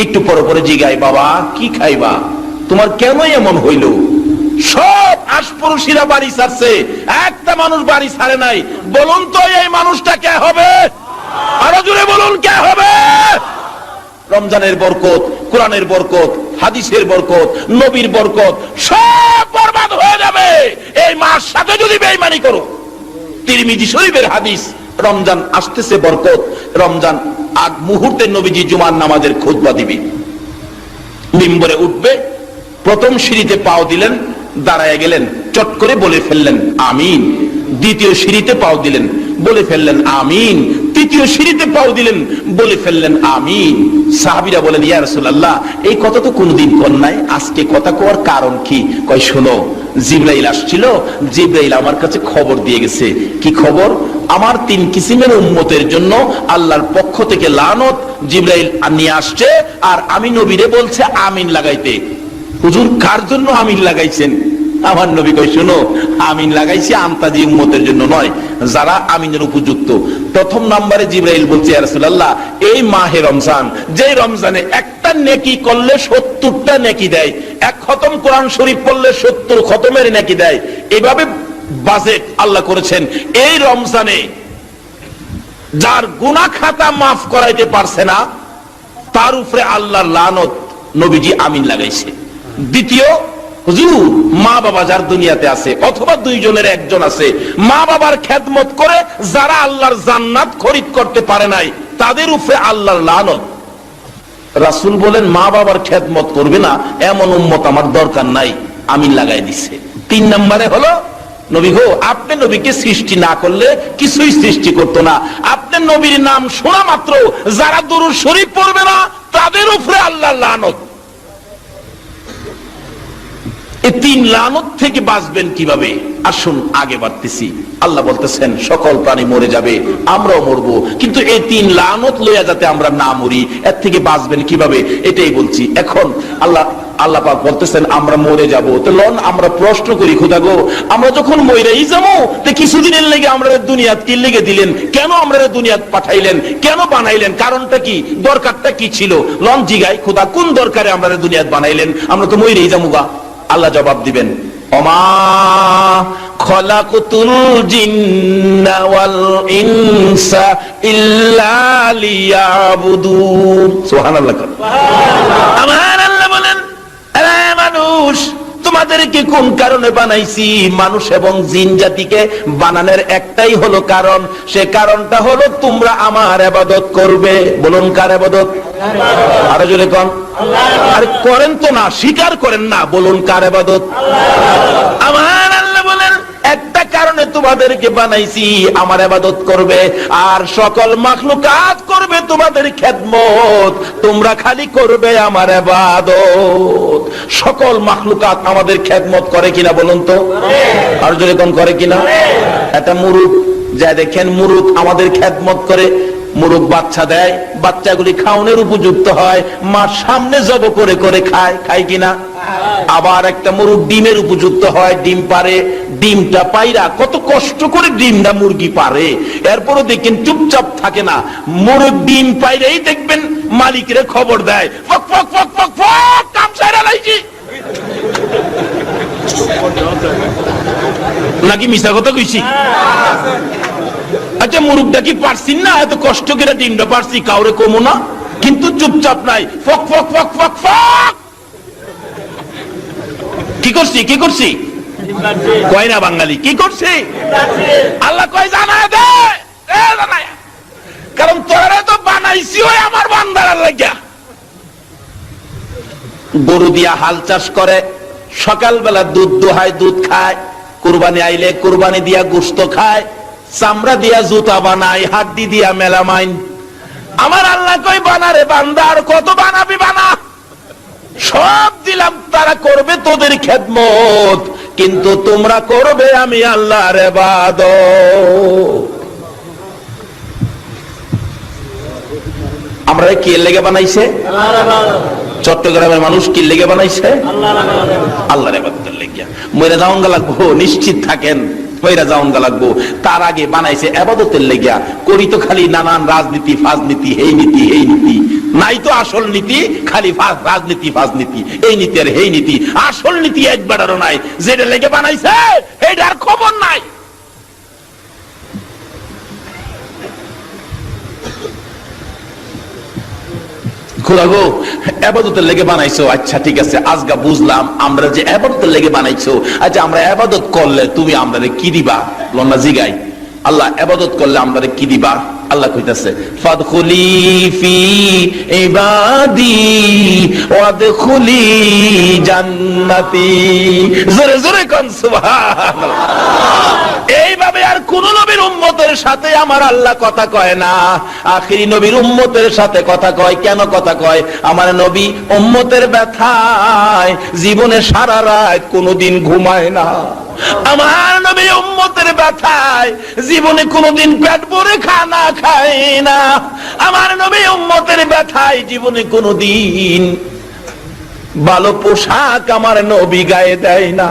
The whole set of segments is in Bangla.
একটু পরে পরে জিগায়, বাবা কি খাইবা, তোমার কেন এমন হইল? সব আশপড়শিরা বাড়ি ছাড়ছে, একটা মানুষ বাড়ি ছাড়ে নাই। বলুন তো এই মানুষটা কে হবে? আরো জোরে বলুন কে হবে? রমজানের বরকত, কোরআনের বরকত, হাদিসের বরকত, নবীর বরকত সব বরবাদ হয়ে যাবে এই মাস সাথে যদি বেঈমানি করো। তিরমিজি শরীফের হাদিস, রমজান আসতেছে বরকত, রমজান আগ মুহূর্তে নবীজি জুমার নামাজের খুতবা দিবে, মিম্বরে উঠবে, প্রথম সিঁড়িতে পাও দিলেন, দাঁড়ায় গেলেন, চট করে বলে ফেললেন আমিন। দ্বিতীয় সিঁড়িতে পাও দিলেন, বলে ফেললেন আমিন। তৃতীয় সিঁড়িতে পাও দিলেন, বলে ফেললেন আমিন। সাহাবীরা বলেন, ইয়া রাসূলুল্লাহ, এই কথা তো কোনদিন কর নাই, আজকে কথা কওয়ার কারণ কি? কয়, শোনো, জিবরাইল আসছিল, জিবরাইল আমার কাছে খবর দিয়ে গেছে। কি খবর? আমার 3 কিসিমের উম্মতের জন্য আল্লাহর পক্ষ থেকে লানত জিবরাইল নিয়ে আসছে, আর আমি নবীরে বলছে আমিন লাগাইতে। হুজুর কার জন্য আমিন লাগাইছেন? আমার নবী কয়, শোনো, আমিন লাগাইছি আন্তাজি উম্মতের জন্য নয়, যারা আমিনের উপযুক্ত। প্রথম নম্বরে জিবরাইল বলছে, ইয়া রাসূলুল্লাহ, এই মাহে রমজান, যে রমজানে একটা নেকি করলে 70টা নেকি দেয়, এক খতম কোরআন শরীফ পড়লে 70 খতমের নেকি দেয়, এভাবে বাজেট আল্লাহ করেছেন। এই রমজানে যার গুনাহ খাতা মাফ করাইতে পারছে না, তার উপরে আল্লাহর লানত, নবীজি আমিন লাগাইছে। দ্বিতীয়, হুজুর মা বাবা যার দুনিয়াতে আছে, অথবা 2 জনের একজন আছে, মা বাবার খেদমত করে যারা আল্লাহর জান্নাত খরিদ করতে পারে নাই, তাদের উপরে আল্লাহর লানত। রাসূল বলেন, মা বাবার খেদমত করবে না এমন উম্মত আমার দরকার নাই, আমিন লাগাই দিছে। 3 নম্বরে হলো, নবী গো, আপনি নবীকে সৃষ্টি না করলে কিছুই সৃষ্টি করতো না। আপনি নবীর নাম শোনা মাত্র যারা দুরূদ শরীফ পড়বে না, তাদের উপরে আল্লাহর লানত। এই 3 লানত থেকে বাঁচবেন কিভাবে? আসুন আগে বাড়তেছি। আল্লাহ বলতেছেন, সকল প্রাণী মরে যাবে, আমরাও মরবো, কিন্তু এই 3 লানত লইয়া যাতে আমরা না মরি, এর থেকে বাঁচবেন কিভাবে এটাই বলছি। এখন আল্লাহ পাক বলতেছেন আমরা মরে যাব। তো লন আমরা প্রশ্ন করি, খোদা গো, আমরা যখন মরেই যাবো, তো কিছুদিনের লেগে আমরা দুনিয়াত কি লেগে দিলেন? কেন আমরা দুনিয়াত পাঠাইলেন? কেন বানাইলেন? কারণটা কি? দরকারটা কি ছিল? লন জিগাই, খোদা কোন দরকারে আমরা দুনিয়াত বানাইলেন? আমরা তো মরেই যাবো গা। আল্লাহ জবাব দিবেন, ওমা খলাকুতুল জিন্না ওয়াল ইনসা ইল্লা লিয়াবুদুন। সুবহানাল্লাহ। আমার আল্লাহ বলেন, আরে মানুষ, তোমাদেরকে কোন কারণে বানাইছি? মানুষ এবং জিন জাতিকে বানানোর একটাই হলো কারণ, সে কারণটা হলো তোমরা আমার ইবাদত করবে। বলুন কার ইবাদত? আরো জোরে কোন? আরে করেন তো না, স্বীকার করেন না, বলুন কার ইবাদত? আমার আল্লাহ বলেন, একটা কারণে তোমাদেরকে বানাইছি, আমার ইবাদত করবে, আর সকল মাখলুকাত করবে তোমাদের খেদমত। তোমরা খালি করবে আমার ইবাদত। সকল মাখলুকাত আমাদের খেদমত করে কিনা বলুন তো? আর যদি কোন করে কিনা? একটা মুরুখ যা দেখেন, মুরুখ আমাদের খেদমত করে। মুরুখ বাচ্চা দেয়, বাচ্চাগুলি খাওয়ানোর উপযুক্ত হয়, মার সামনে জব করে করে খায়, খায় কিনা? আবার একটা মুরুখ ডিমের উপযুক্ত হয়, ডিম পারে, ডিমটা পাইরা কত কষ্ট করে ডিমটা মুরগি পারে, এরপরও দেখেন চুপচাপ থাকে না। মুরুখ ডিম পাইরেই দেখবেন মালিকের খবর দেয়, ফক ফক ফক ফক ফক, কাম সাইরা লাইছি। নাকি মিছা কথা কইছি? আচ্ছা, মুরুখটা কি পারছি না? এত কষ্ট করে ডিমটা পারছি, কাউরে কমো না, কিন্তু চুপচাপ নাই, ফক ফক ফক ফক ফক। কি করছি? কি করছি? কয় না বাঙালি, কি করছি? আল্লাহ কয় জানায় দে, জানায়, কারণ তোরা তো বানাইছি ওই আমার বান্দার লাগিয়া। গরু দিয়া হাল চাষ করে, সকালবেলা দুধ দোহায়, দুধ খায়, কুরবানি আইলে কুরবানি দিয়া গোশত খায়, চামড়া দিয়া জুতা বানায়, হাড্ডি দিয়া মেলামাইন। আমার আল্লাহ কই বানারে বান্দা, আর কত বানাবি বানা, সব দিলাম, তারা করবে তোদের খেদমত, কিন্তু তোমরা করবে আমি আল্লাহর ইবাদত। আমরা কি লেগে বানাইছে? চট্টগ্রামের মানুষ কি লেগে বানাইছে? আল্লাহর ইবাদতের লেগে। মরে যাওয়া লাগবো, নিশ্চিত থাকেন, ফেরা যাওন গা লাগবো। তার আগে বানাইছে ইবাদতের লেগিয়া, করি তো খালি নানান রাজনীতি ফাজনীতি, এই নীতি এই নীতি, নাই তো আসল নীতি, খালি রাজনীতি ফাজনীতি, এই নীতি আর এই নীতি, আসল নীতি একবারও নাই। যেটা লেগে বানাইছে এইটার খবর নাই। খোদা গো, ইবাদতের লেগে বানাইছো, আচ্ছা ঠিক আছে, আজকে বুঝলাম আমরা যে ইবাদতের লেগে বানাইছো। আচ্ছা আমরা ইবাদত করলে তুমি আমরারে কি দিবা? লন্না জিগাই, আল্লাহ ইবাদত করলে আমরারে কি দিবা? আল্লাহ কইতাছে ফাদখুলি ফি ইবাদি ওয়াদখুলি জান্নাতি। জোরে জোরে কোন সুবহানাল্লাহ। এইভাবে আর কোন নবীর উম্মতের সাথে আমার আল্লাহ কথা কয় না, আখিরি নবীর উম্মতের সাথে কথা কয়। কেন কথা কয়? আমার নবী উম্মতের ব্যথায় জীবনে সারা রাত কোনদিন ঘুমায় না। আমার নবী উম্মতের ব্যথায় জীবনে কোনদিন পেট ভরে খানা খায় না। আমার নবী উম্মতের ব্যথায় জীবনে কোনদিন ভালো পোশাক আমার নবী গায়ে দেয় না।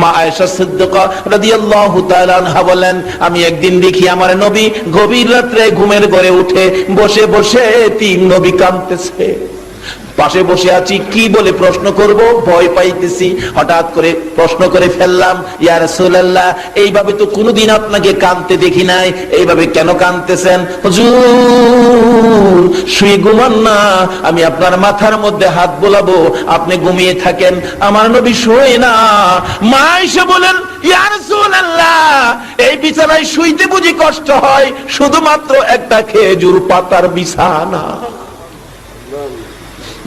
মা আয়েশা সিদ্দিকা রাদিয়াল্লাহু তাআলা আনহা বলেন, আমি একদিন দেখি আমার নবী গভীর রাত্রে ঘুমের ঘরে উঠে বসে বসে তিন নবী কাঁদতেছে। পাশে বসে আছি, কি বলে প্রশ্ন করব ভয় পাইতেছি। হঠাৎ করে প্রশ্ন করে ফেললাম, ইয়া রাসূলুল্লাহ, এইভাবে তো কোনোদিন আপনাকে কাঁদতে দেখি নাই, এইভাবে কেন কাঁদতেছেন? হুজুর শুয়ে ঘুমান না, আমি আপনার মাথার মধ্যে হাত বোলাবো, আপনি ঘুমিয়ে থাকেন। আমার নবী শোয় না। মা আয়েশা বলেন, ইয়া রাসূলুল্লাহ, এই বিছানায় শুইতে বুঝি কষ্ট হয়? শুধুমাত্র একটা খেজুর পাতার বিছানা।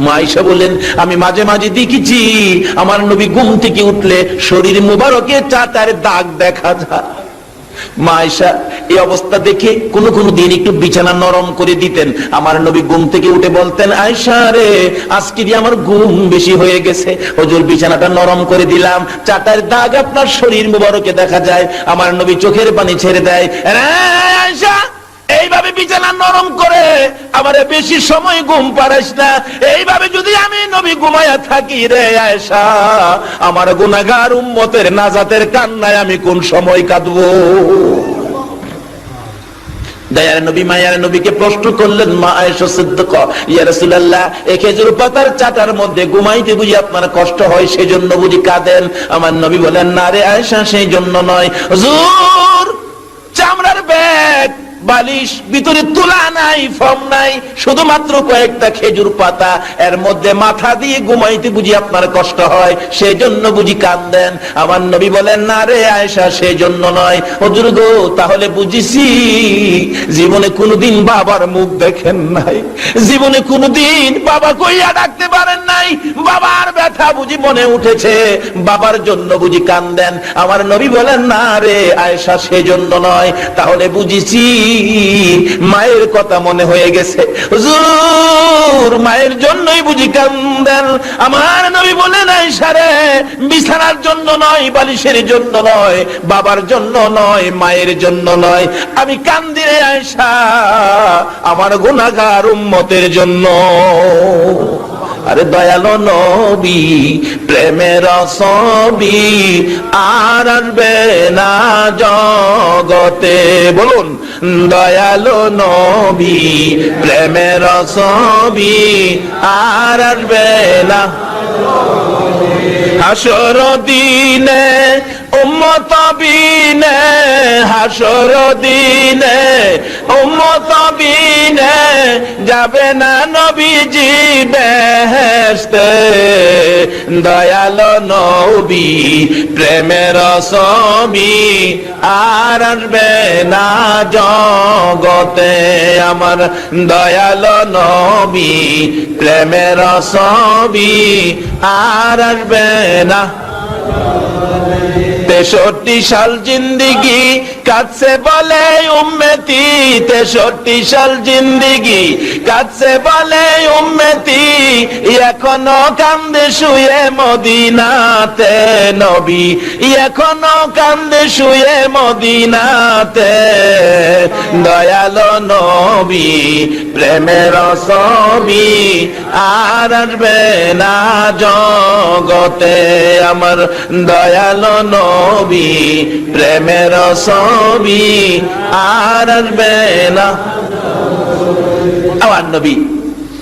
মা আয়েশা বলেন, আমি মাঝে মাঝে দেখেছি আমার নবী ঘুম থেকে উঠলে শরীর মুবারকে চাটার দাগ দেখা যায়। মা আয়েশা এই অবস্থা দেখে কোন কোন দিন একটু বিছানা নরম করে দিতেন। আমার নবী ঘুম থেকে উঠে বলতেন, আয়েশা রে, আজকে দিয়ে আমার ঘুম বেশি হয়ে গেছে, হুজুর বিছানাটা নরম করে দিলাম, চাটার দাগ আপনার শরীর মুবারকে দেখা যায়। আমার নবী চোখের পানি ছেড়ে দেয়, আয়েশা এইভাবে বিছানা নরম করে আমারে বেশি সময় ঘুম পাড়াইস না। এইভাবে যদি আমি নবী ঘুমায়া থাকি রে আয়েশা, আমার গুনাহগার উম্মতের নাজাতের কান্নায় আমি কোন সময় কাঁদবো? দয়ার নবী মায়ার নবীকে প্রশ্ন করলেন মা আয়েশা সিদ্দিকা, ইয়া রাসূলুল্লাহ, এই খেজুর পাতার চাটার মধ্যে ঘুমাইতে বুঝি আপনার কষ্ট হয়, সেজন্য বুঝি কাঁদেন? আমার নবী বলেন, না রে আয়েশা, সেই জন্য নয়। হুজুর চামড়ার ব্যাগ বালিশ, ভিতরে তুলা নাই, ফর্ম নাই, শুধুমাত্র কয়েকটা খেজুর পাতা, এর মধ্যে মাথা দিয়ে ঘুমাইতে বুঝি আপনার কষ্ট হয়, সেই জন্য বুঝি কাঁদেন? আমার নবী বলেন, না রে আয়েশা, সেই জন্য নয়। হুজুর গো, তাহলে বুঝিছি জীবনে কোনোদিন বাবার মুখ দেখেন নাই, জীবনে কোনোদিন বাবা কইয়া ডাকতে পারেন নাই, বাবার ব্যথা বুঝি মনে উঠেছে, বাবার জন্য বুঝি কাঁদেন? আমার নবী বলেন, না রে আয়েশা, সেই জন্য নয়। তাহলে বুঝিছি মায়ের কথা মনে হয়ে গেছে। হুজুর মায়ের জন্যই বুঝি কাঁদেন? আমার নবী বলেন, আয়েশা রে, বিছানার জন্য নয়, বালিশের জন্য নয়, বাবার জন্য নয়, মায়ের জন্য নয়, আমি কান্দি রে আয়েশা আমার গুনাহগার উম্মতের জন্য। আরে দয়ালো নবী, প্রেমের ছবি আর আসবে না জগতে। বলুন, দয়ালো নবী, প্রেমের ছবি আর আসবে না। হাসর দিনে উম্মত বিনে, হাসর দিনে উম্মত বিনে যাবে না নবীজি বেহেশতে। দয়ালো নবী, প্রেমের ছবি আর আসবে না জগতে। আমার দয়ালো নবী, প্রেমের ছবি আর আসবে না। 63 সাল জিন্দিগি কাটছে বলে উম্মতি, 63 সাল জিন্দিগি কাটছে বলে উম্মতি, এখনো কান্দে শুয়ে মদিনাতে নবী, এখনো কান্দে শুয়ে মদিনাতে। দয়ালো নবী প্রেমের ছবি আর আসবে না জগতে আমার দয়ালো নবী প্রেমের ছবি আর আসবে না। আমার নবী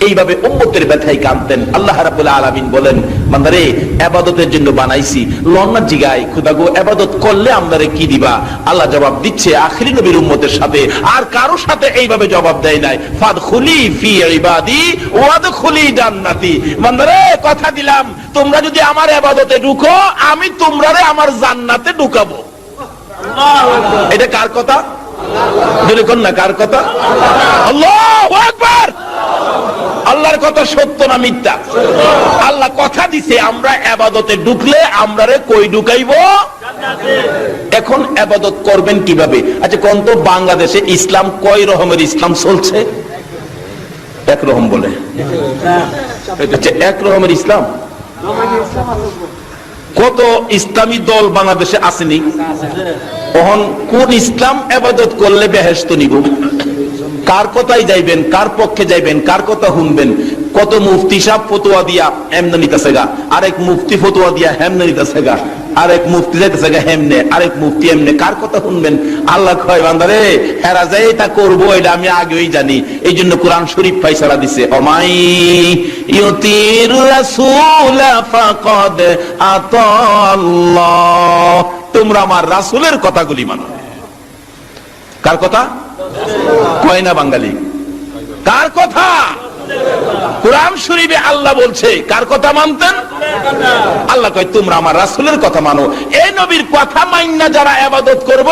এইভাবে উম্মতের ব্যথায় কাঁদতেন। আল্লাহ রাব্বুল আলামিন বলেন, বান্দারে ইবাদতের জন্য বানাইছি, লন্না জিগায় খোদা গো ইবাদত করলে আমরারে কি দিবা? আল্লাহ জবাব দিচ্ছে আখিরি নবীর উম্মতের সাথে, আর কারো সাথে এইভাবে জবাব দেয় নাই। ফাদখুলি ফি ইবাদি ওয়াদখুলি জান্নাতি। বান্দারে কথা দিলাম, তোমরা যদি আমার ইবাদতে ঢুকো, আমি তোমরারে আমার জান্নাতে ঢুকাবো। এটা কার কথা? যদি কোন না কার কথা? আল্লাহু আকবার। আল্লাহর কথা সত্য না মিথ্যা? আল্লাহ কথা দিছে আমরা ইবাদতে ঢুকলে আমরারে কই ঢুকাইবো? জান্নাতে। এখন ইবাদত করবেন কিভাবে? আচ্ছা কোন তো বাংলাদেশে ইসলাম কয় রকমের ইসলাম চলছে? এক রকম বলে, এটা হচ্ছে এক রকমের ইসলাম। কত ইসলামী দল বাংলাদেশে আসেনি? তখন কোন ইসলাম ইবাদত করলে বেহেশত নিব? কার কথাই যাইবেন, কার পক্ষে যাইবেন, কার কথা শুনবেন? কত মুফতি সাহেব ফতোয়া দিয়া এমনে নিতেছে গা, আরেক মুফতি ফতোয়া দিয়া হেমনে নিতেছে গা, আরেক মুফতি যাইতেছে গা হেমনে, আরেক মুফতি এমনে। কার কথা শুনবেন? আল্লাহ কয় বান্দারে হেরা যায় তা করবো, এটা আমি আগেই জানি। এই জন্য কোরআন শরীফ ফায়সালা দিছে, অমাই ইউতির রাসূল ফাকাদ আতাল্লাহ। তোমরা আমার রাসূলের কথাগুলি মানো। কার কথা কয় না বাঙালি? কার কথা? কোরআন শরীফে আল্লাহ বলছে কার কথা মানতেন? আল্লাহ কয় তোমরা আমার রাসূলের কথা মানো। এই নবীর কথা মাইন্না যারা ইবাদত করব,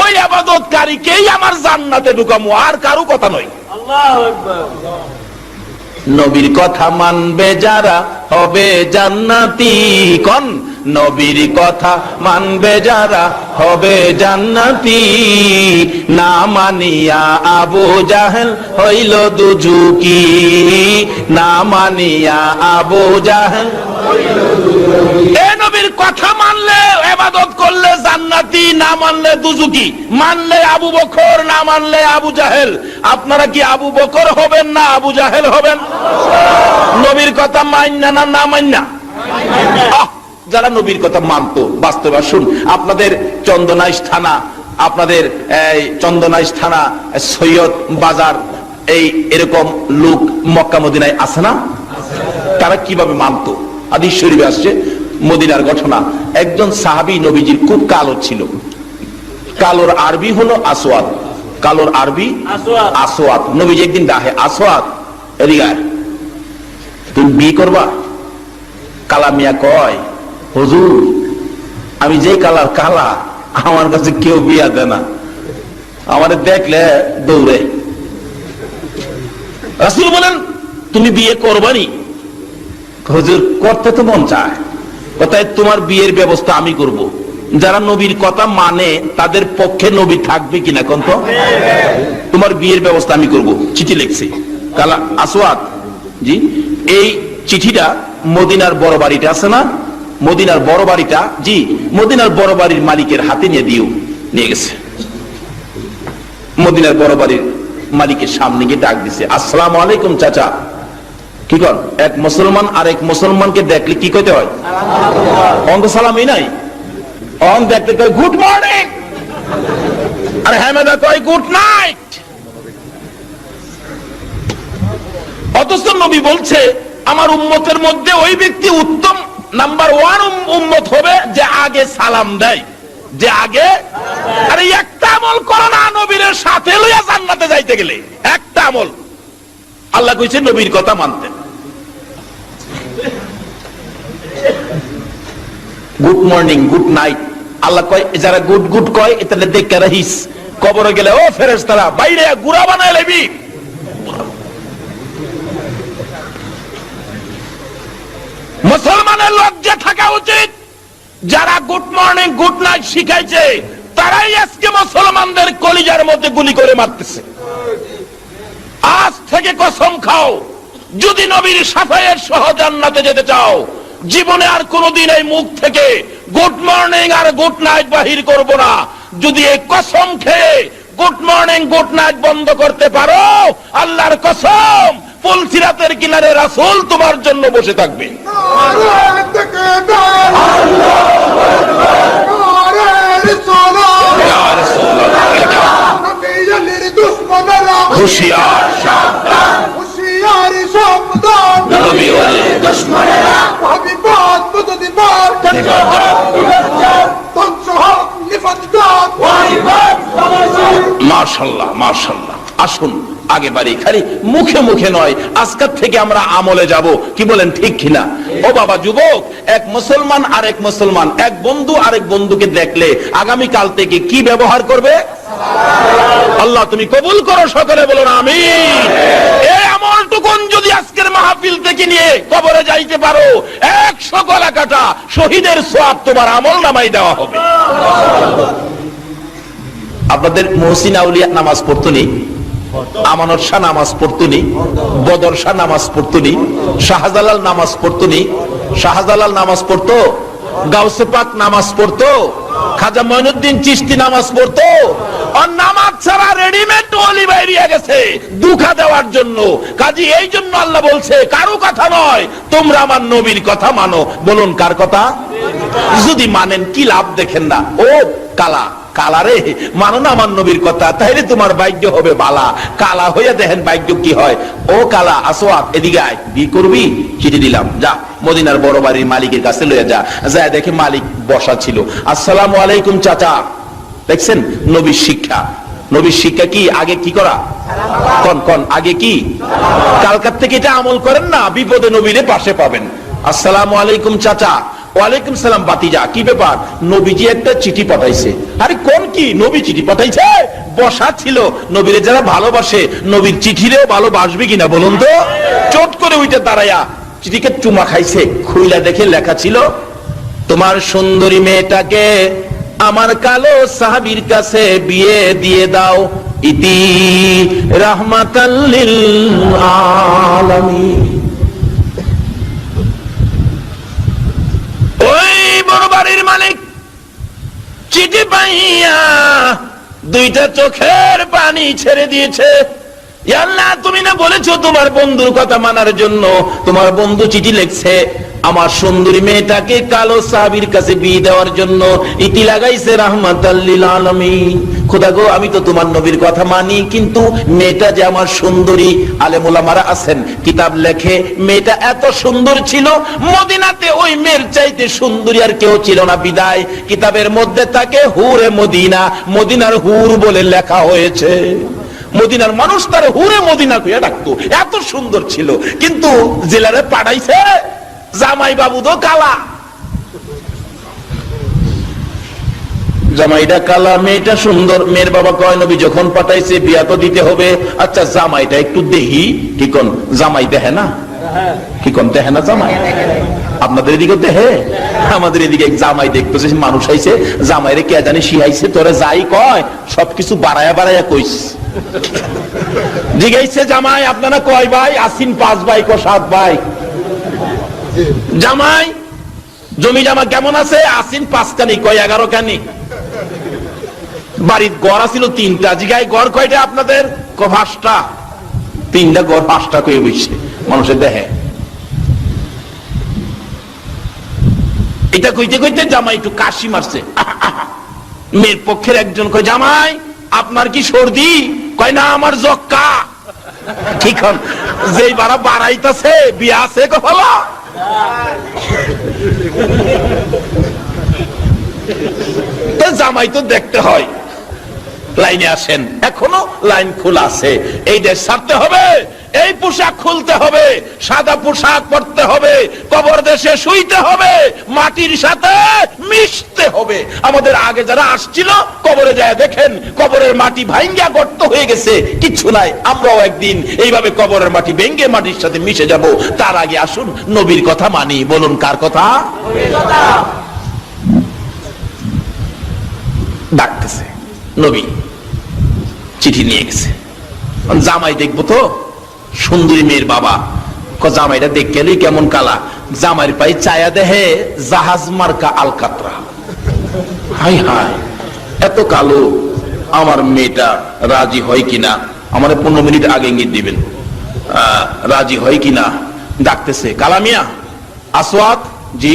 ওই ইবাদতকারীকেই আমার জান্নাতে ঢুকামু, আর কারো কথা নয়। আল্লাহু আকবার। নবীর কথা মানবে যারা হবে জান্নাতি। কোন নবীর কথা মানবে যারা হবে জান্নাতি। না মানিয়া আবু জাহেল হইল দুজুকি, না মানিয়া আবু জাহেল হইল দুজুকি। এই নবীর কথা মানলে ইবাদত করলে জান্নাতি, না মানলে দুজুকি। মানলে আবু বকর, না মানলে আবু জাহেল। আপনারা কি আবু বকর হবেন না আবু জাহেল হবেন? নবীর কথা মাইন্না না না মাইন্না? যারা নবীর কথা মানতো বাস্তবে। আসুন আপনাদের চন্দনাইশ থানা, আপনাদের চন্দনাইশ থানা, সৈয়দ বাজার, এই এরকম লোক মক্কা মদিনায় আছে না? তারা কিভাবে মানতো? হাদিস শরীফে আসছে মদিনার ঘটনা। একজন সাহাবী নবীজির খুব কালো ছিল। কালোর আরবি হলো আসওয়াদ। কালোর আরবি আসওয়াদ। নবীজি একদিন ডাকে, আসওয়াদ এদিকে আয়, তুমি বিয়ে করবা? কালা মিয়া কয়, হুজুর আমি যে কালার কালা, আমার কাছে কেউ বিয়া দেয় না, আমারে দেখলে দৌড়ে। রাসূল বলেন তুমি বিয়ে করবানি? হুজুর করতে তো মন চায়। কোথায় তোমার বিয়ের ব্যবস্থা আমি করব। যারা নবীর কথা মানে তাদের পক্ষে নবী থাকবে কিনা কোন তো? তোমার বিয়ের ব্যবস্থা আমি করব। চিঠি লিখছি কালা আসওয়াদ জি। এই চিঠিটা মদিনার বড় বাড়িটা আছে না, মদিনার বড় বাড়িটা, জি মদিনার বড় বাড়ির মালিকের হাতে নিয়ে দিও। নিয়ে গেছে। মদিনার বড় বাড়ির মালিকের সামনে গিয়ে ডাক দিছে, আসসালামু আলাইকুম চাচা। কি কর? এক মুসলমান আর এক মুসলমানকে দেখলে কি কইতে হয়? অঙ্গ সালামই নাই। অং দেখতে কয় গুড মর্নিং, আর হেমেদা কয় গুড নাইট। অথচ নবী বলছে আমার উম্মতের মধ্যে ওই ব্যক্তি উত্তম নাম্বার 1 উম্মত হবে যে আগে সালাম দেয়, যে আগে। আরে একটা আমল করো না নবীর সাথে লইয়া জান্নাতে যাইতে গেলে, একটা আমল। আল্লাহ কইছে নবীর কথা মানতেন। Good morning, good night. আল্লাহ কয় যারা গুড গুড কয় এটা দেখে রাখিস, কবরে গেলে ও ফেরেশতারা বাইরে গুড়া বানায় লেবি। মুসলমানের লজ্জা থাকা উচিত। যারা গুড মর্নিং গুড নাইট শিখাইছে তারাই আজকে মুসলমানদের কলিজার মধ্যে গুলি করে মারতেছে। আজ থেকে কসম খাও, যদি নবীর সাফায়ের সহ জান্নাতে যেতে চাও, জীবনে আর কোনদিন এই মুখ থেকে গুড মর্নিং আর গুড নাইট বাহির করব না। যদি এই কসম খেয়ে গুড মর্নিং গুড নাইট বন্ধ করতে পারো, আল্লাহর কসম পুলসিরাতের কিনারে রাসূল তোমার জন্য বসে থাকবে। হুশিয়ার সাবধান, হুশিয়ার সাবধান, নবী ওরে দুশমনেরা হাবিবাত মুতদিমার মাশাআল্লাহ মাশাআল্লাহ। আসুন আগে বাড়ি, খালি মুখে মুখে নয়, আজকের থেকে আমরা আমলে যাব, কি বলেন ঠিক কিনা? ও বাবা যুবক, এক মুসলমান আরেক মুসলমান, এক বন্ধু আরেক বন্ধুকে দেখলে আগামী কাল থেকে কি ব্যবহার করবে? আল্লাহ তুমি কবুল করো, সকলে বলুন আমিন। এই আমলটুকুন যদি আজকের মাহফিল থেকে নিয়ে কবরে যাইতে পারো, 100 গলা কাটা শহীদের সওয়াব তোমার আমল নামায় দেওয়া হবে। আপনাদের মুহসিন আউলিয়া নামাজ পড়তনি, আমানত শাহ নামাজ পড়তনি, বদর শাহ নামাজ পড়তনি, শাহজালাল নামাজ পড়তনি, শাহজালাল নামাজ পড়তো, গাউসে পাক নামাজ পড়তো, খাজা মঈনুদ্দিন চিশতি নামাজ পড়তো। আর নামাজ ছাড়া রেডিমেড ওলি বাইরিয়া গেছে দুঃখা দেওয়ার জন্য। কাজী এই জন্য আল্লাহ বলছে কারো কথা নয়, তোমরা আমার নবীর কথা মানো। বলুন কার কথা? যদি মানেন কি লাভ দেখেন না? ও কালা কালারে মানো না আমার নবীর কথা, তাইলে তোমার ভাগ্য হবে বালা। কালা হইয়া দেখেন ভাগ্য কি হয়। ও কালা আসোয়াব এদিকে আয়, বিয়ে করবি? চিঠি দিলাম, যা মদিনার বড় বাড়ির মালিকের কাছে লইয়া যা। যায় দেখে মালিক বসা ছিল। আসসালামু আলাইকুম চাচা। দেখছেন নবীর শিক্ষা। নবীর শিক্ষা কি? আগে কি করা? কোন কোন আগে কি? কালকার থেকে এটা আমল করেন না, বিপদে নবীরে পাশে পাবেন। আসসালামু আলাইকুম চাচা। ওয়ালাইকুম সালাম বাতিজা, কি ব্যাপার? নবীজি একটা চিঠি পাঠাইছে। আরে কোন কি? নবী চিঠি পাঠাইছে? বসা ছিল। নবীরে যারা ভালোবাসে নবীর চিঠিরেও ভালোবাসবে কিনা বলুন তো? চট করে উঠে দাঁড়ায়া চিঠিকে চুমা খাইছে। খুইলা দেখে লেখা ছিল, তোমার সুন্দরী মেয়েটাকে আমার কালো সাহাবীর কাছে বিয়ে দিয়ে দাও, ইতি রাহমাতাল লিল আলামিন। ওই বড় বাড়ির মালিক চিঠি পাইয়া দুইটা চোখের পানি ছেড়ে দিয়েছে। আল্লাহ তুমি না বলেছো তোমার বন্ধুর কথা মানার জন্য? তোমার বন্ধু চিঠি লিখছে আমার সুন্দরী মেয়েটাকে কালো সাহাবীর কাছে বিয়ে দেওয়ার জন্য, ইতি লাগাইছে রাহমাতাল লিল আলামিন। খোদা গো, আমি তো তোমার নবীর কথা মানি, কিন্তু মেয়েটা যে আমার সুন্দরী। আলেম ওলামারা আছেন, কিতাব লেখে মেয়েটা এত সুন্দর ছিল, মদিনাতে ওই মেয়ের চাইতে সুন্দরী আর কেউ ছিল না। বিদায় কিতাবের মধ্যে তাকে হুরে মদিনা, মদিনার হুর বলে লেখা হয়েছে। মদিনার মানুষ তার হুরে মদিনা কইয়া ডাকতো, এত সুন্দর ছিল। কিন্তু জেলারে পাঠাইছে জামাই বাবু তো কালা। জামাইটা কালা, মেয়েটা সুন্দর। মেয়ের বাবা কয় নবী যখন পাঠাইছে বিয়া তো দিতে হবে। আচ্ছা জামাইটা একটু দেহি। কি কোন? জামাই দেহে না? কি কোন দেহে না জামাই? আপনাদের এদিকে দেহে? আমাদের এদিকে জামাই দেখতেছে মানুষ আইছে, জামাইরে কে জানি শিহাইছে, তোরে যাই কয় সবকিছু বাড়ায়া বাড়ায়া কইস। জিগাইছে জামাই আপনারা কয় ভাই? আসিন 5 ভাই কো 7 ভাই। জামাই জমি জামা কেমন আছে? আসিন 5 কানি কয় 11 কানি। বাড়ির গড় আছিল 3টা। জিগাই গড় কয়টা আপনাদের? ক 5টা। 3টা গড় 5টা কয়ে বইছে মানুষের দেহে। এটা কইতে কইতে জামাই একটু কাশি মারছে। মেয়ের পক্ষের একজন কয় জামাই আপনার কি সর্দি? কয় না আমার জক্কা। ঠিক যেই বাড়া বাড়াইতেছে বিয়া আছে কপালা। জামাই তো দেখতে হয়। লাইনে আসেন, এখনো লাইন খোলা আছে। এই দেশ ছাড়তে হবে, এই পোশাক খুলতে হবে, সাদা পোশাক পরতে হবে, কবর দেশে শুইতে হবে, মাটির সাথে মিশতে হবে। আমাদের আগে যারা আসছিল কবরে যায় দেখেন কবরের মাটি ভাঙ্গা গর্ত হয়ে গেছে, কিচ্ছু নাই। আমরাও একদিন এইভাবে কবরের মাটি ভেঙ্গে মাটির সাথে মিশে যাব। তার আগে আসুন নবীর কথা মানি। বলুন কার কথা? ডাকতেছে নবী, চিঠি নিয়ে গেছে। জামাই দেখবো তো, সুন্দরী মেয়ের বাবা। জামাইটা দেখ গেলি কেমন কালা। জামাইয়ের পায়ে চায়া দেহে জাহাজ মার্কা আলকাতরা। হাই হাই এত কালো। আমার মেয়েটা রাজি হয় কিনা, আমার 15 মিনিট আগে ইঙ্গিত দিবেন, রাজি হয় কিনা ডাকতেছে। কালামিয়া, আসওয়াত, জি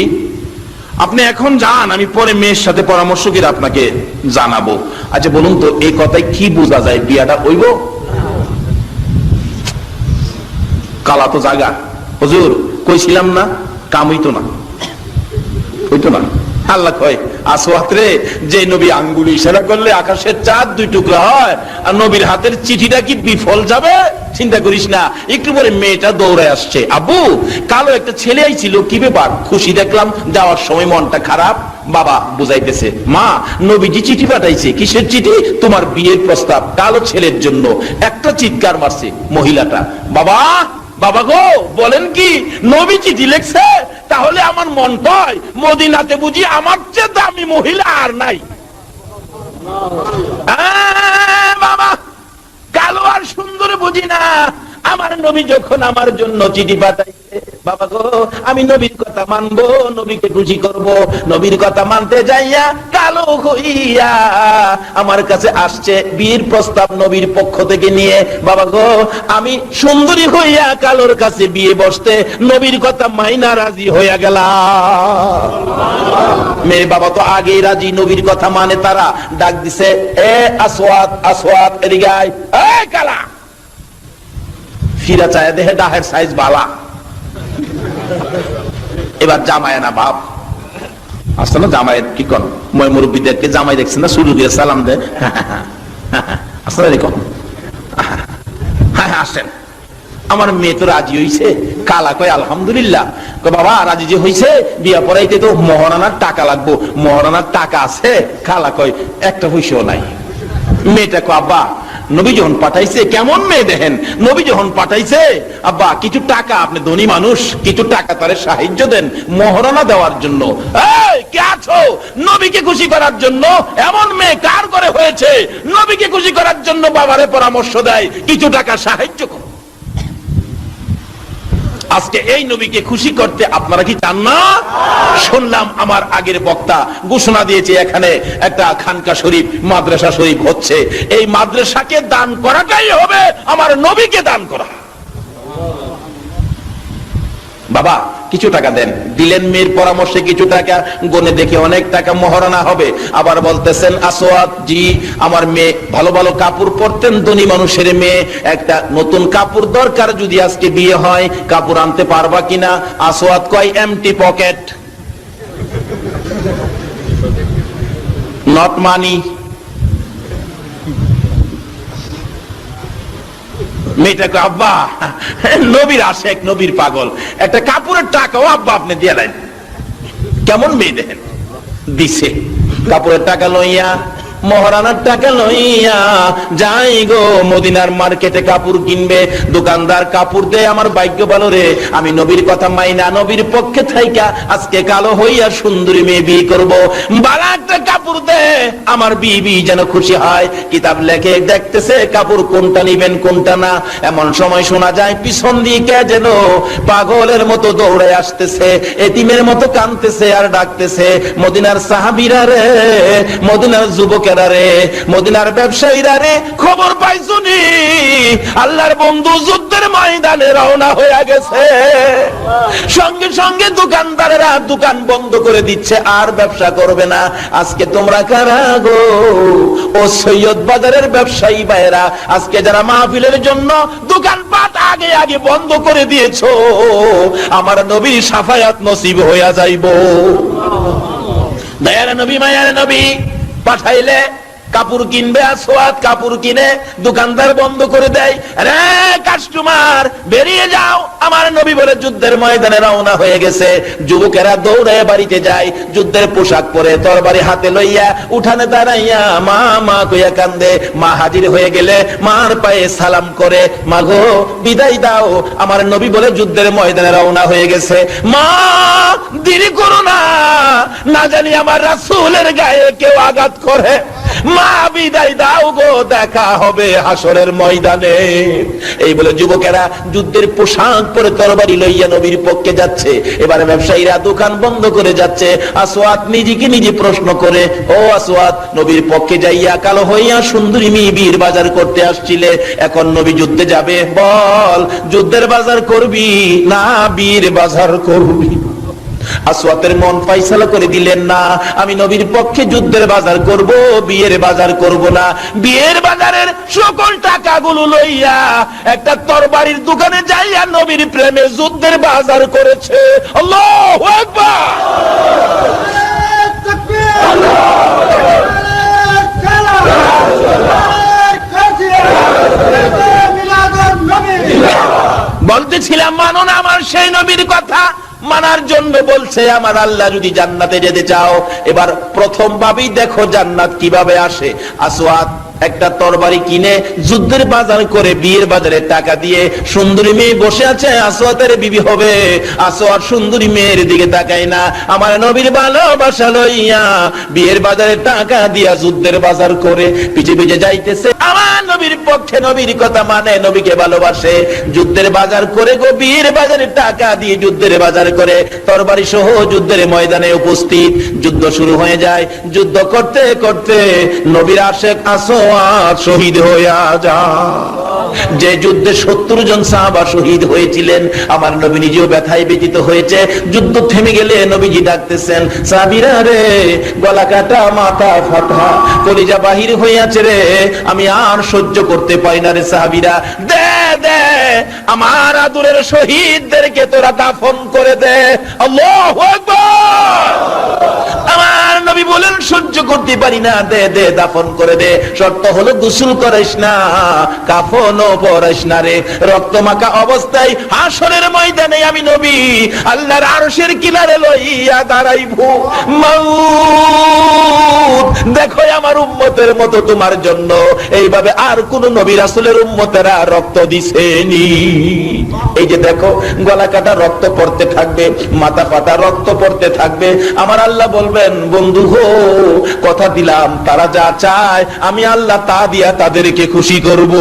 আপনি এখন যান, আমি পরে মেয়ের সাথে পরামর্শ করে আপনাকে জানাবো। আচ্ছা বলুন তো এই কথায় কি বোঝা যায়, বিয়াটা হইব? কালা তো জাগা, হুজুর কইছিলাম না কাম হইতো না, হইতো না। আল্লাহ কয় আসওয়াত রে, যে নবী আঙ্গুল ইশারা করলে আকাশের চাঁদ 2 টুকরা হয়, আর নবীর হাতের চিঠিটা কি বিফল যাবে? চিন্তা করিস না। একটু পরে মেয়েটা দৌড়ে আসছে, আব্বু কালো একটা ছেলে আইছিল, কি ব্যাপার? খুশি দেখলাম, যাওয়ার সময় মনটা খারাপ। বাবা বুঝাইতেছে, মা নবীজি চিঠি পাঠাইছে। কিসের চিঠি? তোমার বিয়ের প্রস্তাব, কালো ছেলের জন্য। একটা চিৎকার মারছে মহিলাটা, বাবা বাবা গো, বলেন কি নবী চিঠি লিখছে? তাহলে আমার মন কয় মদিনাতে বুঝি আমার চেয়ে দামি মহিলা আর নাই। বাবা কালো আর সুন্দর বুঝি না, আমার নবী যখন আমার জন্য চিঠি পাঠাইছে, বাবা গো আমি নবীর কথা মানবো, নবীকে খুশি করব। নবীর কথা মানতে যাইয়া কালো হইয়া আমার কাছে আসছে বিয়ের প্রস্তাব নবীর পক্ষ থেকে নিয়ে। বাবা গো আমি সুন্দরী হইয়া কালোর কাছে বিয়ে বসতে নবীর কথা মাইনা রাজি হইয়া গেলাম। মেয়ে বাবা তো আগেই রাজি, নবীর কথা মানে তারা। ডাক দিছে, এ আসওয়াত, আসওয়াত এদিকে আয়। এ কালা, ফিরা চায় দেহে ডাহের সাইজ বালা। এবার জামায় না বাপ আসছে না, জামাইয়ের কি কোন মই মুরব্বীদেরকে জামাই দেখছেন না, শুরু দিয়ে সালাম দে, আসলে এরকম। হ্যাঁ আসেন। আমার মেয়ে তো রাজি হইছে। কালা কয় আলহামদুলিল্লাহ। বাবা রাজি যে হইছে, বিয়া পড়াইতে তো মহারানার টাকা লাগবো, মহারানার টাকা আছে? কালা কয় একটা পয়সাও নাই। মেয়েটা কয় আব্বা নবী যখন পাঠাইছে, কেমন মেয়ে দেখেন, নবী যখন পাঠাইছে আব্বা কিছু টাকা, আপনি ধনী মানুষ, কিছু টাকা তারে সাহায্য দেন মহারণা দেওয়ার জন্য। এই কে আছো? নবীকে খুশি করার জন্য। এমন মেয়ে কার করে হয়েছে নবীকে খুশি করার জন্য বাবারে পরামর্শ দেয় কিছু টাকা সাহায্য করো। আজকে এই নবীকে খুশি করতে আপনারা কি চান না? শুনলাম আমার আগের বক্তা ঘোষণা দিয়েছে এখানে একটা খানকা শরীফ, মাদ্রাসা শরীফ হচ্ছে। এই মাদ্রাসাকে দান করাটাই হবে আমার নবীকে দান করা। বাবা কিছু টাকা দেন। দিলেন মেয়ের পরামর্শে কিছু টাকা, গনে দেখে অনেক টাকা মহারণা হবে। আবার বলতেছেন আসওয়াত জি আমার মেয়ে ভালো ভালো কাপড় পরতেন, ধনী মানুষের মেয়ে, একটা নতুন কাপড় দরকার, যদি আজকে বিয়ে হয় কাপড় আনতে পারবা কিনা? আসওয়াত কয় এমটি পকেট, নট মানি। মেয়েটাকে আব্বা নবীর আশেক, নবীর পাগল, একটা কাপড়ের টাকাও আব্বা আপনি দিয়ে দেন। কেমন মেয়ে দেখেন, দিছে কাপড়ের টাকা লইয়া, মহারানার টাকা লইয়া যাই গো মদিনার মার্কেটে কাপড় কিনবে। দোকানদার কাপড় দে, আমার ভাগ্য ভালো রে, আমি নবীর কথা মাইনা নবীর পক্ষে থাইকা আজকে কালো হইয়া সুন্দরী মেয়ে বিয়ে করবো। বালা একটা কাপড় দে, আমার বিবি যেন খুশি হয়। কিতাব লেখে দেখতেছে কাপড় কোনটা নিবেন কোনটা না। এমন সময় শোনা যায় পিছন দিকে যেন পাগলের মতো দৌড়ে আসতেছে, এতিমের মতো কাঁদতেছে আর ডাকতেছে, মদিনার সাহাবীরা রে, মদিনার যুবকেরা রে, মদিনার ব্যবসায়ীরা রে, খবর পাইছুনি আল্লাহর বন্ধু যুদ্ধের ময়দানে রওনা হয়ে গেছে। সঙ্গে সঙ্গে দোকানদারেরা দোকান বন্ধ করে দিচ্ছে, আর ব্যবসা করবে না। আজকে তোমরা কারা গো? ও সৈয়দ বাজারের ব্যবসায়ী ভাইরা, আজকে যারা মাহফিলের জন্য দোকানপাট আগে আগে বন্ধ করে দিয়েছো, আমার নবীর শাফায়াত নসিব হইয়া যাইব। দয়ার নবী মায়ার নবী পাঠাইলে কাপড় কিনবে, আসওয়াত কাপড় কিনে দোকানদার বন্ধ করে দেয়। রে কাস্টমার বেরিয়ে যাও, আমার নবী বলে যুদ্ধের ময়দানে রওনা হয়ে গেছে। যুবকেরা দৌড়ে বাড়িতে যায়, যুদ্ধের পোশাক পরে তরবারি হাতে লইয়া উঠানে দাঁড়াইয়া মা মা কইয়া কান্দে। মা হাজির হয়ে গেলে মার পায়ে সালাম করে, মা গো বিদায় দাও, আমার নবী বলে যুদ্ধের ময়দানে রওনা হয়ে গেছে। মা দেরি করো না, না জানি আমার রাসূলের গায়ে কেউ আঘাত করে। মা বিদায় দাও গো, দেখা হবে হাসরের ময়দানে। এই বলে যুবকেরা যুদ্ধের পোশাক পরে তরবারি লইয়া নবীর পক্ষে যাচ্ছে। এবারে ব্যবসায়ীরা দোকান বন্ধ করে যাচ্ছে। আসওয়াদ নিজেকে নিজে প্রশ্ন করে, ও আসওয়াদ, নবীর পক্ষে যাইয়া কালো হইয়া সুন্দরী মেয়ে বীর বাজার করতে আসছিলে, এখন নবী যুদ্ধে যাবে, বল যুদ্ধের বাজার করবি না বীর বাজার করবি? আসওয়াদের মন ফয়সালা করে দিলেন, না, আমি নবীর পক্ষে যুদ্ধের বাজার করব, বিয়ের বাজার করব না। বিয়ের বাজারের সকল টাকাগুলো লইয়া একটা তরবারির দোকানে যাইয়া নবীর প্রেমে যুদ্ধের বাজার করেছে। আল্লাহু আকবার। বলতেছিলাম মানো না আমার সেই নবীর কথা। মানার জন্য বলছে, আমার আল্লাহ যদি জান্নাতে যেতে চাও, এবার প্রথম ভাবেই দেখো জান্নাত কিভাবে আসে। আসওয়াদ একটা তরবারি কিনে যুদ্ধের বাজার করে বিয়ের বাজারে টাকা দিয়ে সুন্দরী মেয়ে বসে আছে, আসওয়াদের বিবি হবে। আসওয়াদ সুন্দরী মেয়ের দিকে তাকায় না, আমার নবীর ভালোবাসা লইয়া বিয়ের বাজারে টাকা দিয়া যুদ্ধের বাজার করে পিছে পিছে যাইতেছে। আমার নবীর পক্ষে, নবীর কথা মানে, নবীকে ভালোবাসে, যুদ্ধের বাজার করে গো, বিয়ের বাজারে টাকা দিয়ে যুদ্ধের বাজার করে তরবারি সহ যুদ্ধের ময়দানে উপস্থিত। যুদ্ধ শুরু হয়ে যায়। যুদ্ধ করতে করতে নবীর আশেক আসওয়াদ শহীদ হইয়া যায়। যে যুদ্ধে 70 জন সাহাবা শহীদ হয়েছিলেন, আমার নবী নিজেও ব্যথায় ব্যথিত হয়েছে। যুদ্ধ থেমে গেলে নবীজি ডাকতেছেন, সাহাবীরা রে, গলা কাটা, মাথা ফাটা, কলিজা বাহির হইয়াছে রে, আমি আর সহ্য করতে পারি না রে সাহাবীরা, দে দে আমার আদরের শহীদদেরকে তোরা দাফন করে দে। আল্লাহু আকবার। আমার নবী বলেন, সহ্য করতে পারি না, দে দে দাফন করে দে। শর্ত হলো গোসল করাইস না, কাফনও পরাইস না রে। রক্তমাখা অবস্থায় হাসরের ময়দানে আমি নবী আল্লাহর আরশের কিনারে লইয়া দাঁড়াইবো। মাউত দেখো আমার উম্মতের মতো তোমার জন্য এইভাবে আর কোন নবী রাসূলের উম্মতেরা রক্ত দিছেনি। এই যে দেখো, গলা কাটা রক্ত পড়তে থাকবে, মাথা ফাটা রক্ত পড়তে থাকবে। আমার আল্লাহ বলবেন, বন্ধু হো, কথা দিলাম তারা যা চায় আমি আল্লাহ তা দিয়া তাদেরকে খুশি করব।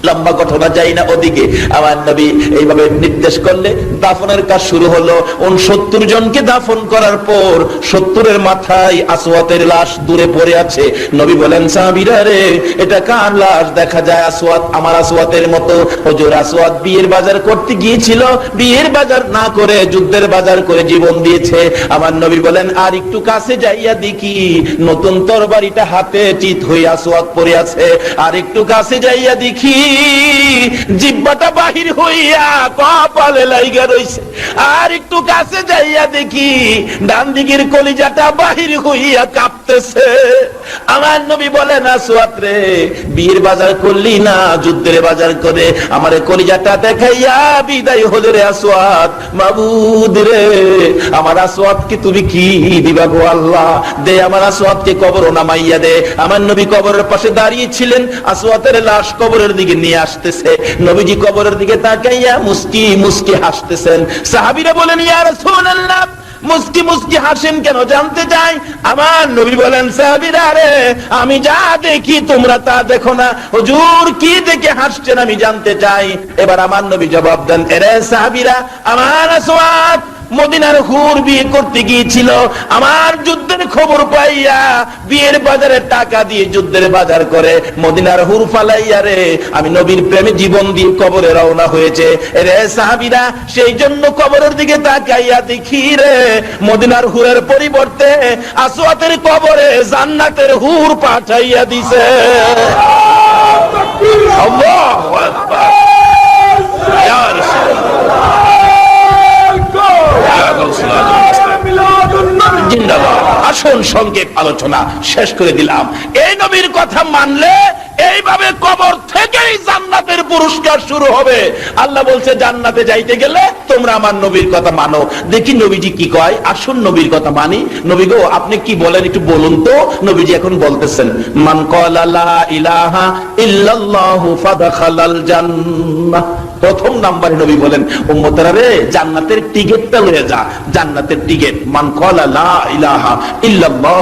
লম্বা ঘটনা যাই না ওদিকে। আমার নবী এইভাবে নির্দেশ করলে দাফনের কাজ শুরু হলো। 69 জনকে দাফন করার পর 70-এর মাথায় আসওয়াদের লাশ দূরে পড়ে আছে। নবী বলেন, সাহাবীরা রে, এটা কার লাশ? দেখা যায় আসওয়াদ আমার আসওয়াদের মতো। হুজুর, আসওয়াদ বিয়ের বাজার করতে গিয়েছিল, বিয়ের বাজার না করে যুদ্ধের বাজার করে জীবন দিয়েছে। আমার নবী বলেন, আর একটু কাছে যাইয়া দেখি নতুন তরবারিটা হাতে চিত হয়ে আসওয়াদ পড়ে আছে। আর একটু কাছে যাইয়া দেখি জিহ্বাটা বাহির হইয়া কপালে লাইগা রইছে। আর একটু কাছে যাইয়া দেখি ডান দিকের কলিজাটা বাহির হইয়া কাঁপতেছে। আমার নবী বলেন, আসওয়াদ রে, বিয়ের বাজার করলি না, যুদ্ধের বাজার করে আমার কলিজাটা দেখাইয়া বিদায় হলে রে আসওয়াদ। মাবুদ রে, আমার আসওয়াদকে তুমি কি দিবা গো আল্লাহ? দে আমার আসওয়াদকে কবর নামাইয়া দে। আমার নবী কবরের পাশে দাঁড়িয়ে ছিলেন, আসওয়াদের লাশ কবরের দিকে নিয়ে আসতেছে। নবীজি কবরের দিকে তাকাইয়া মুস্কি মুস্কি হাসতেছেন। সাহাবীরা বলেন, ইয়া রাসূলুল্লাহ, মুস্কি মুস্কি হাসেন কেন জানতে চাই। আমার নবী বলেন, সাহাবীরা রে, আমি যা দেখি তোমরা তা দেখো না। হুজুর, কি দেখে হাসছেন আমি জানতে চাই। এবার আমার নবী জবাব দেন, এরে সাহাবীরা, আমার আসওয়াদ মদিনার হুর বিয়ে করতে গিয়েছিল। আমার যুদ্ধের খবর পাইয়া বিয়ের বাজারে টাকা দিয়ে যুদ্ধের বাজার করে মদিনার হুর ফালাইয়া রে আমি নবীর প্রেমে জীবন দিয়ে কবরে রওনা হয়েছে। রে সাহাবীরা, সেই জন্য কবরের দিকে তাকাইয়া দেখি রে মদিনার হুরের পরিবর্তে আসওয়াদের কবরে জান্নাতের হুর পাঠাইয়া দিছে। আল্লাহু আকবার। ইয়া রাসূলুল্লাহ, জিন্দাবাদ। আসুন সংক্ষেপ আলোচনা শেষ করে দিলাম। এই নবীর কথা মানলে এইভাবে কবর থেকেই জান্নাতের পুরস্কার শুরু হবে। আল্লাহ বলছে, জান্নাতে যাইতে গেলে তোমরা আমার নবীর কথা মানো। দেখি নবীজি কি কয়। আসুন নবীর কথা মানি। নবী গো, আপনি কি বলেন একটু বলুন তো। নবীজি এখন বলতেছেন, মান ক্বালা লা ইলাহা ইল্লাল্লাহু ফাদখালাল জান্নাহ। প্রথম নাম্বারে নবী বলেন, উম্মতেরা রে, জান্নাতের টিকেটটা লয়ে যা। জান্নাতের টিকেট, মান ক্বালা লা ইলাহা ইল্লাল্লাহ